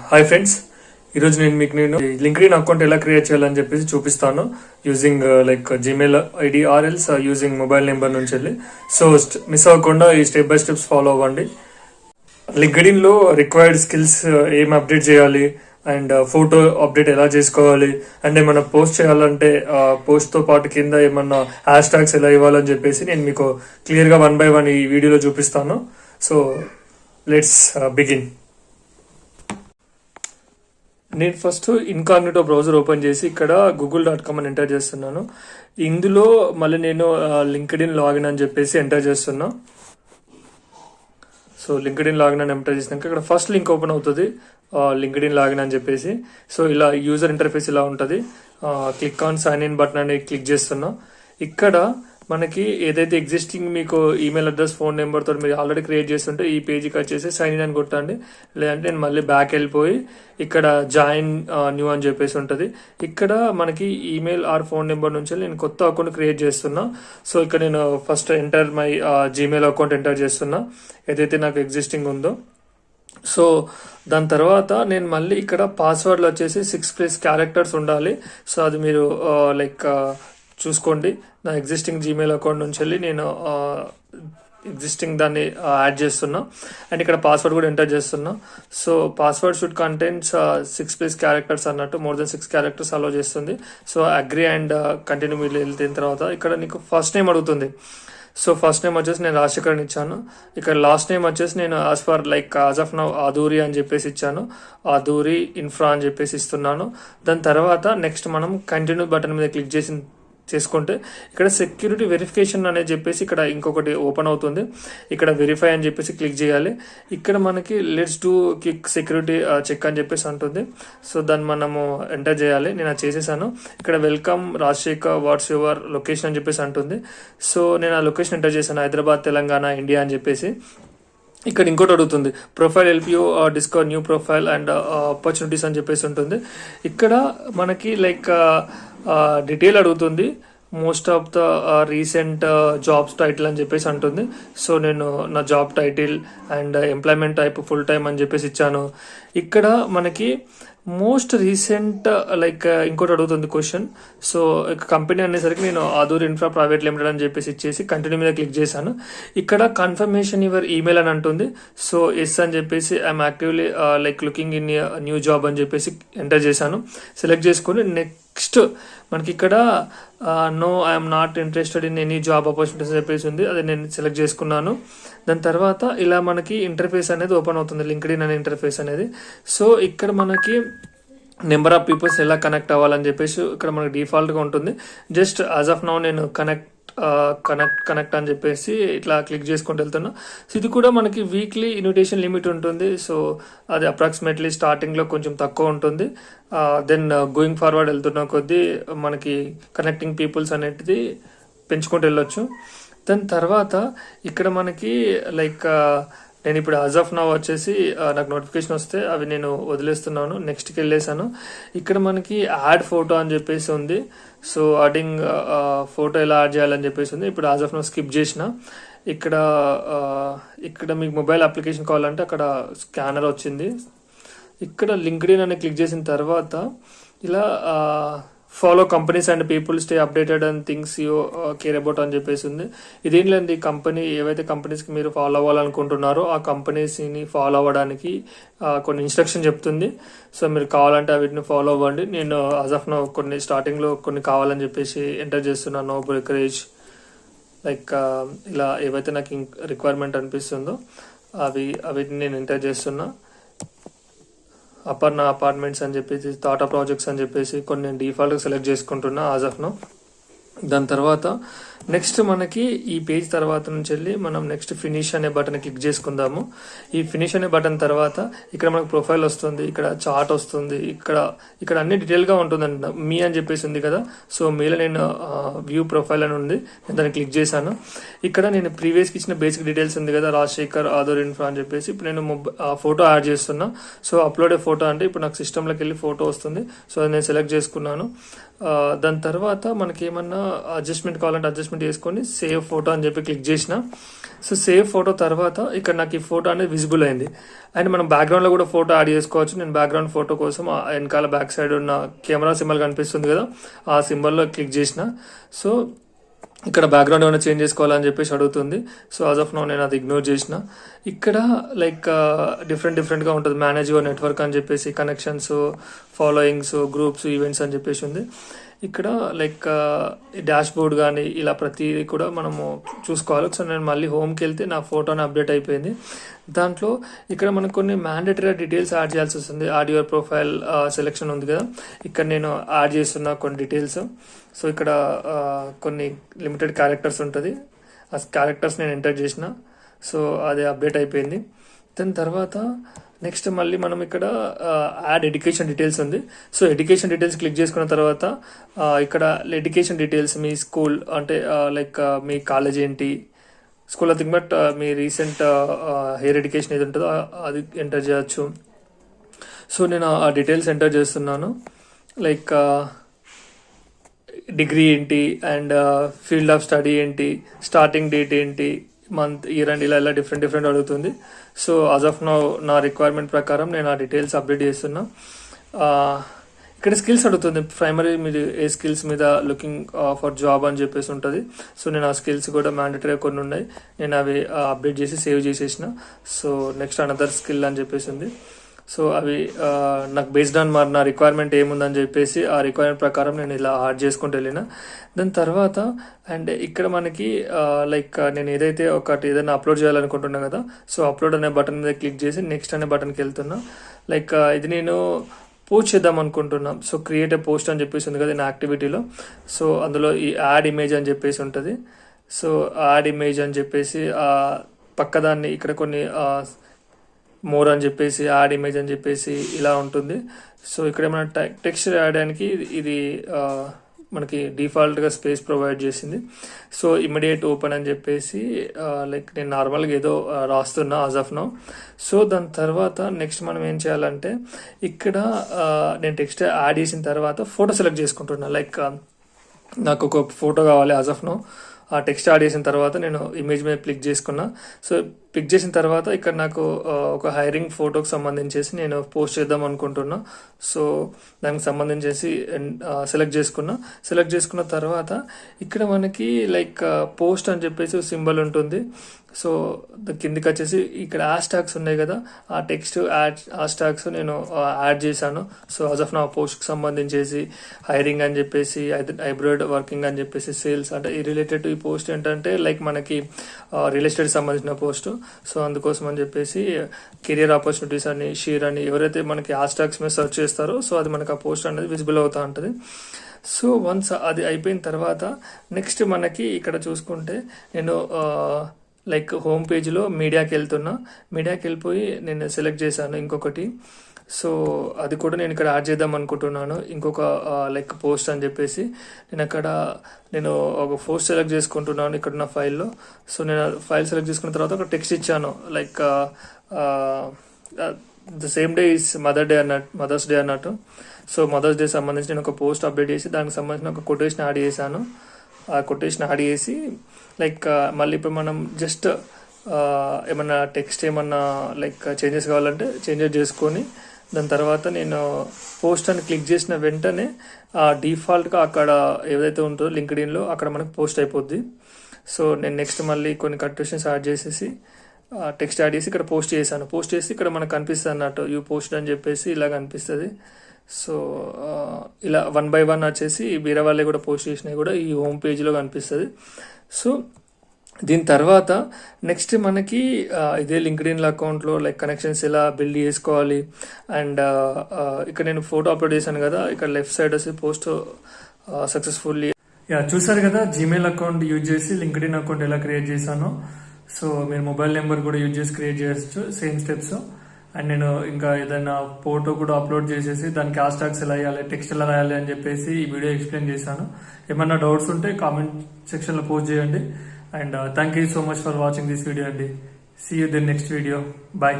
Hi friends, ఈరోజు నేను LinkedIn account ఎలా క్రియేట్ చేయాలని చెప్పేసి చూపిస్తాను using like Gmail ID or else using mobile number నుంచి వెళ్ళి. సో మిస్ అవ్వకుండా ఈ స్టెప్ బై స్టెప్స్ ఫాలో అవ్వండి. లింక్డ్ఇన్లో రిక్వైర్డ్ స్కిల్స్ ఏం అప్డేట్ చేయాలి అండ్ ఫోటో అప్డేట్ ఎలా చేసుకోవాలి అండ్ ఏమన్నా పోస్ట్ చేయాలంటే పోస్ట్తో పాటు కింద ఏమన్నా హ్యాష్ ట్యాగ్స్ ఎలా ఇవ్వాలని చెప్పేసి నేను మీకు క్లియర్గా 1 by 1 ఈ వీడియోలో చూపిస్తాను. So let's begin. నేను ఫస్ట్ ఇన్కాగ్నిటో బ్రౌజర్ ఓపెన్ చేసి ఇక్కడ google.com అని ఎంటర్ చేస్తున్నాను. ఇందులో మళ్ళీ నేను లింక్డ్ఇన్ లాగిన్ అని చెప్పేసి ఎంటర్ చేస్తున్నా. సో లింక్డ్ఇన్ లాగిన్ అని ఎంటర్ చేసినాక ఇక్కడ ఫస్ట్ లింక్ ఓపెన్ అవుతుంది, లింక్డ్ఇన్ లాగిన్ అని చెప్పేసి. సో ఇలా యూజర్ ఇంటర్ఫేస్ ఇలా ఉంటుంది. Click on sign in button అని క్లిక్ చేస్తున్నా. ఇక్కడ మనకి ఏదైతే ఎగ్జిస్టింగ్ మీకు ఈమెయిల్ అడ్రస్ ఫోన్ నెంబర్తో మీరు ఆల్రెడీ క్రియేట్ చేస్తుంటే ఈ పేజీకి వచ్చేసి సైన్ ఇన్ అని కొట్టండి. లేదంటే నేను మళ్ళీ బ్యాక్ వెళ్ళిపోయి ఇక్కడ జాయిన్ న్యూ అని చెప్పేసి ఉంటుంది. ఇక్కడ మనకి ఈమెయిల్ ఆర్ ఫోన్ నెంబర్ నుంచి నేను కొత్త అకౌంట్ క్రియేట్ చేస్తున్నా. సో ఇక్కడ నేను first enter my Gmail account enter చేస్తున్నా ఏదైతే నాకు ఎగ్జిస్టింగ్ ఉందో. సో దాని తర్వాత నేను మళ్ళీ ఇక్కడ పాస్వర్డ్లు వచ్చేసి 6+ క్యారెక్టర్స్ ఉండాలి. సో అది మీరు లైక్ చూసుకోండి. నా ఎగ్జిస్టింగ్ జీమెయిల్ అకౌంట్ నుంచి వెళ్ళి నేను ఎగ్జిస్టింగ్ దాన్ని యాడ్ చేస్తున్నా అండ్ ఇక్కడ పాస్వర్డ్ కూడా ఎంటర్ చేస్తున్నా. So password should contains 6+ characters అన్నట్టు, మోర్ దెన్ 6 క్యారెక్టర్స్ అలో చేస్తుంది. సో అగ్రీ అండ్ కంటిన్యూ మీరు వెళ్తిన తర్వాత ఇక్కడ నీకు ఫస్ట్ నేమ్ అడుగుతుంది. సో ఫస్ట్ నేమ్ వచ్చేసి నేను రాజశేఖర్ ఇచ్చాను. ఇక్కడ లాస్ట్ నేమ్ వచ్చేసి నేను as for like as of now Aduri అని చెప్పేసి ఇచ్చాను. ఆదూరి ఇన్ఫ్రా అని చెప్పేసి ఇస్తున్నాను. దాని తర్వాత నెక్స్ట్ మనం కంటిన్యూ బటన్ మీద క్లిక్ చేసుకుంటే ఇక్కడ సెక్యూరిటీ వెరిఫికేషన్ అనేది చెప్పేసి ఇక్కడ ఇంకొకటి ఓపెన్ అవుతుంది. ఇక్కడ వెరిఫై అని చెప్పేసి క్లిక్ చేయాలి. ఇక్కడ మనకి let's do quick security check అని చెప్పేసి అంటుంది. సో దాన్ని మనము ఎంటర్ చేయాలి. నేను అది చేసేసాను. ఇక్కడ welcome Rajasekhar, what's your location అని చెప్పేసి అంటుంది. సో నేను ఆ లొకేషన్ ఎంటర్ చేశాను, హైదరాబాద్, తెలంగాణ, ఇండియా అని చెప్పేసి. ఇక్కడ ఇంకోటి అడుగుతుంది, profile help you discover new profile and opportunities అని చెప్పేసి ఉంటుంది. ఇక్కడ మనకి లైక్ డీటెయిల్ అడుగుతుంది, most of the recent jobs title అని చెప్పేసి అంటుంది. సో నేను నా job title and employment type full time అని చెప్పేసి ఇచ్చాను. ఇక్కడ మనకి మోస్ట్ రీసెంట్ లైక్ ఇంకోటి అడుగుతుంది క్వశ్చన్. సో కంపెనీ అనేసరికి నేను ఆదూరి ఇన్ఫ్రా ప్రైవేట్ లిమిటెడ్ అని చెప్పేసి ఇచ్చేసి కంటిన్యూ మీద క్లిక్ చేశాను. ఇక్కడ కన్ఫర్మేషన్ యువర్ ఈమెయిల్ అని అంటుంది. సో ఎస్ అని చెప్పేసి I'm actively like looking in new job అని చెప్పేసి ఎంటర్ చేశాను. సెలెక్ట్ చేసుకొని నెక్స్ట్ మనకి ఇక్కడ no I'm not interested in any job opportunities అని చెప్పేసి ఉంది. అది నేను సెలెక్ట్ చేసుకున్నాను. దాని తర్వాత ఇలా మనకి ఇంటర్ఫేస్ అనేది ఓపెన్ అవుతుంది, లింక్డ్ఇన్ అనే ఇంటర్ఫేస్ అనేది. సో ఇక్కడ మనకి నెంబర్ ఆఫ్ పీపుల్స్ ఎలా కనెక్ట్ అవ్వాలని చెప్పేసి ఇక్కడ మనకి డిఫాల్ట్గా ఉంటుంది. జస్ట్ యాజ్ ఆఫ్ నౌ నేను కనెక్ట్ అని చెప్పేసి ఇట్లా క్లిక్ చేసుకుంటూ వెళ్తున్నా. సో ఇది కూడా మనకి వీక్లీ ఇన్విటేషన్ లిమిట్ ఉంటుంది. సో అది అప్రాక్సిమేట్లీ స్టార్టింగ్లో కొంచెం తక్కువ ఉంటుంది. దెన్ గోయింగ్ ఫార్వర్డ్ వెళ్తున్న కొద్దీ మనకి కనెక్టింగ్ పీపుల్స్ అనేది పెంచుకుంటూ వెళ్ళొచ్చు. దాని తర్వాత ఇక్కడ మనకి లైక్ నేను ఇప్పుడు యాజ్ ఆఫ్ నౌ వచ్చేసి నాకు నోటిఫికేషన్ వస్తే అవి నేను వదిలేస్తున్నాను, నెక్స్ట్కి వెళ్ళేసాను. ఇక్కడ మనకి యాడ్ ఫోటో అని చెప్పేసి ఉంది. సో యాడింగ్ ఫోటో ఎలా యాడ్ చేయాలని చెప్పేసి ఉంది. ఇప్పుడు యాజ్ ఆఫ్ నౌ స్కిప్ చేసిన. ఇక్కడ మీకు మొబైల్ అప్లికేషన్ కావాలంటే అక్కడ స్కానర్ వచ్చింది. ఇక్కడ లింక్డ్ఇన్ అని క్లిక్ చేసిన తర్వాత ఇలా follow companies and people stay updated and things you care about అని చెప్పేసి ఉంది. ఇదేం లేదు, కంపెనీ ఏవైతే కంపెనీస్కి మీరు ఫాలో అవ్వాలనుకుంటున్నారో ఆ కంపెనీస్ని ఫాలో అవ్వడానికి కొన్ని ఇన్స్ట్రక్షన్ చెప్తుంది. సో మీరు కావాలంటే వీటిని ఫాలో అవ్వండి. నేను యాజ్ ఆఫ్ నౌ కొన్ని స్టార్టింగ్లో కొన్ని కావాలని చెప్పేసి ఎంటర్ చేస్తున్నాను. నో బ్రోకరేజ్ లైక్ ఇలా ఏవైతే నాకు రిక్వైర్మెంట్ అనిపిస్తుందో వీటిని నేను ఎంటర్ చేస్తున్నా. అపర్ణ అపార్ట్మెంట్స్ అని చెప్పేసి, టాటా ప్రాజెక్ట్స్ అని చెప్పేసి కొన్ని డిఫాల్ట్గా సెలెక్ట్ చేసుకుంటున్నా యాజ్ ఆఫ్ నౌ. దాని తర్వాత నెక్స్ట్ మనకి ఈ పేజ్ తర్వాత నుంచి వెళ్ళి మనం నెక్స్ట్ ఫినిష్ అనే బటన్ క్లిక్ చేసుకుందాము. ఈ ఫినిష్ అనే బటన్ తర్వాత ఇక్కడ మనకు ప్రొఫైల్ వస్తుంది, ఇక్కడ చార్ట్ వస్తుంది, ఇక్కడ అన్ని డీటెయిల్గా ఉంటుందండి. మీ అని చెప్పేసి ఉంది కదా. సో మీలో నేను వ్యూ ప్రొఫైల్ అని ఉంది, నేను దాన్ని క్లిక్ చేశాను. ఇక్కడ నేను ప్రీవియస్కి ఇచ్చిన బేసిక్ డీటెయిల్స్ ఉంది కదా, రాజశేఖర్, ఆదూరి ఇన్ఫ్రా అని చెప్పేసి. ఇప్పుడు నేను ఫోటో యాడ్ చేస్తున్నా. సో అప్లోడ్ ఏ ఫోటో అంటే ఇప్పుడు నాకు సిస్టంలోకి వెళ్ళి ఫోటో వస్తుంది. సో అది నేను సెలెక్ట్ చేసుకున్నాను. దాని తర్వాత మనకి ఏమన్నా అడ్జస్ట్మెంట్ కావాలంటే అడ్జస్ట్మెంట్ చేసుకొని సేవ్ ఫోటో అని చెప్పి క్లిక్ చేసిన. సో సేవ్ ఫోటో తర్వాత ఇక్కడ నాకు ఈ ఫోటో అనేది విజిబుల్ అయింది. అండ్ మనం బ్యాక్గ్రౌండ్లో కూడా ఫోటో యాడ్ చేసుకోవచ్చు. నేను బ్యాక్గ్రౌండ్ ఫోటో కోసం వెనకాల బ్యాక్ సైడ్ ఉన్న కెమెరా సింబల్ కనిపిస్తుంది కదా, ఆ సింబల్లో క్లిక్ చేసిన. సో ఇక్కడ బ్యాక్గ్రౌండ్ ఏమైనా చేంజ్ చేసుకోవాలని చెప్పేసి అడుగుతుంది. సో యాజ్ ఆఫ్ నో నేను అది ఇగ్నోర్ చేసిన. ఇక్కడ లైక్ డిఫరెంట్గా ఉంటుంది. మేనేజ్ యువర్ నెట్వర్క్ అని చెప్పేసి కనెక్షన్స్, ఫాలోయింగ్స్, గ్రూప్స్, ఈవెంట్స్ అని చెప్పేసి ఉంది. ఇక్కడ లైక్ డాష్ బోర్డ్ కానీ ఇలా ప్రతిదీ కూడా మనము చూసుకోవాలి. సో నేను మళ్ళీ హోమ్కి వెళ్తే నా ఫోటోని అప్డేట్ అయిపోయింది. దాంట్లో ఇక్కడ మనకు కొన్ని మ్యాండేటరీ డీటెయిల్స్ యాడ్ చేయాల్సి వస్తుంది. యాడ్ యువర్ ప్రొఫైల్ సెలెక్షన్ ఉంది కదా, ఇక్కడ నేను యాడ్ చేస్తున్న కొన్ని డీటెయిల్స్. సో ఇక్కడ కొన్ని లిమిటెడ్ క్యారెక్టర్స్ ఉంటుంది, ఆ క్యారెక్టర్స్ నేను ఎంటర్ చేసిన. సో అది అప్డేట్ అయిపోయింది. దాని తర్వాత నెక్స్ట్ మళ్ళీ మనం ఇక్కడ యాడ్ ఎడ్యుకేషన్ డీటెయిల్స్ ఉంది. సో ఎడ్యుకేషన్ డీటెయిల్స్ క్లిక్ చేసుకున్న తర్వాత ఇక్కడ ఎడ్యుకేషన్ డీటెయిల్స్, మీ స్కూల్ అంటే లైక్ మీ కాలేజ్ ఏంటి, school nothing but me recent higher education ఏది ఉంటుందో అది ఎంటర్ చేయొచ్చు. సో నేను ఆ డీటెయిల్స్ ఎంటర్ చేస్తున్నాను. లైక్ డిగ్రీ ఏంటి అండ్ ఫీల్డ్ ఆఫ్ స్టడీ ఏంటి, స్టార్టింగ్ డేట్ ఏంటి, మంత్, ఇయర్ అండ్ ఇలా డిఫరెంట్ అడుగుతుంది. సో యాజ్ ఆఫ్ నౌ నా రిక్వైర్మెంట్ ప్రకారం నేను ఆ డీటెయిల్స్ అప్డేట్ చేస్తున్నా. ఇక్కడ స్కిల్స్ అడుగుతుంది. ప్రైమరీ మీరు ఏ స్కిల్స్ మీద లుకింగ్ ఫర్ జాబ్ అని చెప్పేసి ఉంటుంది. సో నేను ఆ స్కిల్స్ కూడా మ్యాండేటరీగా కొన్ని ఉన్నాయి, నేను అవి అప్డేట్ చేసి సేవ్ చేసేసిన. సో నెక్స్ట్ అనదర్ స్కిల్ అని చెప్పేసి ఉంది. సో అవి నాకు బేస్డ్ ఆన్ మరి నా రిక్వైర్మెంట్ ఏముందని చెప్పేసి ఆ రిక్వైర్మెంట్ ప్రకారం నేను ఇలా యాడ్ చేసుకుంటూ వెళ్ళిన. దాని తర్వాత అండ్ ఇక్కడ మనకి లైక్ నేను ఏదైతే ఏదైనా అప్లోడ్ చేయాలనుకుంటున్నా కదా, సో అప్లోడ్ అనే బటన్ మీద క్లిక్ చేసి నెక్స్ట్ అనే బటన్కి వెళ్తున్నా. లైక్ ఇది నేను పోస్ట్ చేద్దాం అనుకుంటున్నాం. సో క్రియేట్ ఏ పోస్ట్ అని చెప్పేసి ఉంది కదా నా యాక్టివిటీలో. సో అందులో ఈ యాడ్ ఇమేజ్ అని చెప్పేసి ఉంటుంది. సో యాడ్ ఇమేజ్ అని చెప్పేసి పక్కదాన్ని ఇక్కడ కొన్ని మోర్ అని చెప్పేసి యాడ్ ఇమేజ్ అని చెప్పేసి ఇలా ఉంటుంది. సో ఇక్కడ ఏమైనా టెక్స్ట్ రాయడానికి ఇది మనకి డిఫాల్ట్గా స్పేస్ ప్రొవైడ్ చేసింది. సో ఇమీడియట్ ఓపెన్ అని చెప్పేసి లైక్ నేను నార్మల్గా ఏదో రాస్తున్నా యాజ్ ఆఫ్ నౌ. సో దాని తర్వాత నెక్స్ట్ మనం ఏం చేయాలంటే ఇక్కడ నేను టెక్స్ట్ యాడ్ చేసిన తర్వాత ఫోటో సెలెక్ట్ చేసుకుంటున్నా. లైక్ నాకు ఒక ఫోటో కావాలి యాజ్ ఆఫ్ నౌ. ఆ టెక్స్ట్ యాడ్ చేసిన తర్వాత నేను ఇమేజ్ మీద క్లిక్ చేసుకున్నా. సో క్లిక్ చేసిన తర్వాత ఇక్కడ నాకు ఒక హైరింగ్ ఫోటోకి సంబంధించేసి నేను పోస్ట్ చేద్దాం అనుకుంటున్నా. సో దానికి సంబంధించేసి సెలెక్ట్ చేసుకున్న తర్వాత ఇక్కడ మనకి లైక్ పోస్ట్ అని చెప్పేసి సింబల్ ఉంటుంది. సో కిందికి వచ్చేసి ఇక్కడ హ్యాష్ ట్యాగ్స్ ఉన్నాయి కదా, ఆ టెక్స్ట్ హ్యాష్ ట్యాగ్స్ నేను యాడ్ చేశాను. సో యాజ్ ఆఫ్ నా పోస్ట్కి సంబంధించేసి హైరింగ్ అని చెప్పేసి, హైబ్రిడ్ వర్కింగ్ అని చెప్పేసి, సేల్స్ అంటే ఈ రిలేటెడ్ టు ఈ పోస్ట్ ఏంటంటే లైక్ మనకి రియల్ ఎస్టేట్ సంబంధించిన పోస్ట్. సో అందుకోసం అని చెప్పేసి కెరియర్ ఆపర్చునిటీస్ అని, షేర్ అని ఎవరైతే మనకి హ్యాష్ ట్యాగ్స్ మీద సెర్చ్ చేస్తారో సో అది మనకి ఆ పోస్ట్ అనేది విజిబుల్ అవుతూ ఉంటుంది. సో వన్స్ అది అయిపోయిన తర్వాత నెక్స్ట్ మనకి ఇక్కడ చూసుకుంటే నేను లైక్ హోమ్ పేజ్లో మీడియాకి వెళ్ళిపోయి నేను సెలెక్ట్ చేశాను ఇంకొకటి. సో అది కూడా నేను ఇక్కడ యాడ్ చేద్దాం అనుకుంటున్నాను, ఇంకొక లైక్ పోస్ట్ అని చెప్పేసి. నేను ఒక పోస్ట్ సెలెక్ట్ చేసుకుంటున్నాను ఇక్కడ ఉన్న ఫైల్లో. సో నేను ఫైల్ సెలెక్ట్ చేసుకున్న తర్వాత ఒక టెక్స్ట్ ఇచ్చాను like the same day is mother's day అన్నట్టు. సో మదర్స్ డే సంబంధించి నేను ఒక పోస్ట్ అప్డేట్ చేసి దానికి సంబంధించిన ఒక కొటేషన్ యాడ్ చేశాను. ఆ కొటేషన్ యాడ్ చేసి లైక్ మళ్ళీ ఇప్పుడు మనం జస్ట్ ఏమన్నా టెక్స్ట్ ఏమన్నా లైక్ చేంజెస్ కావాలంటే చేంజెస్ చేసుకొని దాని తర్వాత నేను పోస్ట్ అని క్లిక్ చేసిన వెంటనే డిఫాల్ట్గా అక్కడ ఏదైతే ఉంటుందో లింక్డ్ఇన్లో అక్కడ మనకు పోస్ట్ అయిపోద్ది. సో నేను నెక్స్ట్ మళ్ళీ కొన్ని కన్వర్సేషన్స్ యాడ్ చేసేసి టెక్స్ట్ యాడ్ చేసి ఇక్కడ పోస్ట్ చేసి ఇక్కడ మనకు కనిపిస్తుంది అన్నట్టు యూ పోస్ట్ అని చెప్పేసి ఇలా కనిపిస్తుంది. సో ఇలా 1 by 1 వచ్చేసి వేరే వాళ్ళే కూడా పోస్ట్ చేసినవి కూడా ఈ హోమ్ పేజ్లో కనిపిస్తుంది. సో దీని తర్వాత నెక్స్ట్ మనకి ఇదే లింక్డ్ఇన్ అకౌంట్లో లైక్ కనెక్షన్స్ ఎలా బిల్డ్ చేసుకోవాలి. అండ్ ఇక్కడ నేను ఫోటో అప్లోడ్ చేశాను కదా, ఇక్కడ లెఫ్ట్ సైడ్ వచ్చి పోస్ట్ సక్సెస్ఫుల్లీ చూసారు కదా. జీమెయిల్ అకౌంట్ యూజ్ చేసి లింక్డ్ఇన్ అకౌంట్ ఎలా క్రియేట్ చేశానో. సో మీరు మొబైల్ నెంబర్ కూడా యూజ్ చేసి క్రియేట్ చేయొచ్చు, సేమ్ స్టెప్స్. అండ్ నేను ఇంకా ఏదైనా ఫోటో కూడా అప్లోడ్ చేసేసి దానికి హ్యాష్ ట్యాగ్స్ ఎలా వేయాలి, టెక్స్ట్ ఎలా రాయాలి అని చెప్పేసి ఈ వీడియో ఎక్స్ప్లెయిన్ చేశాను. ఏమన్నా డౌట్స్ ఉంటే కామెంట్ సెక్షన్లో పోస్ట్ చేయండి. And thank you so much for watching this video, and see you in the next video. Bye.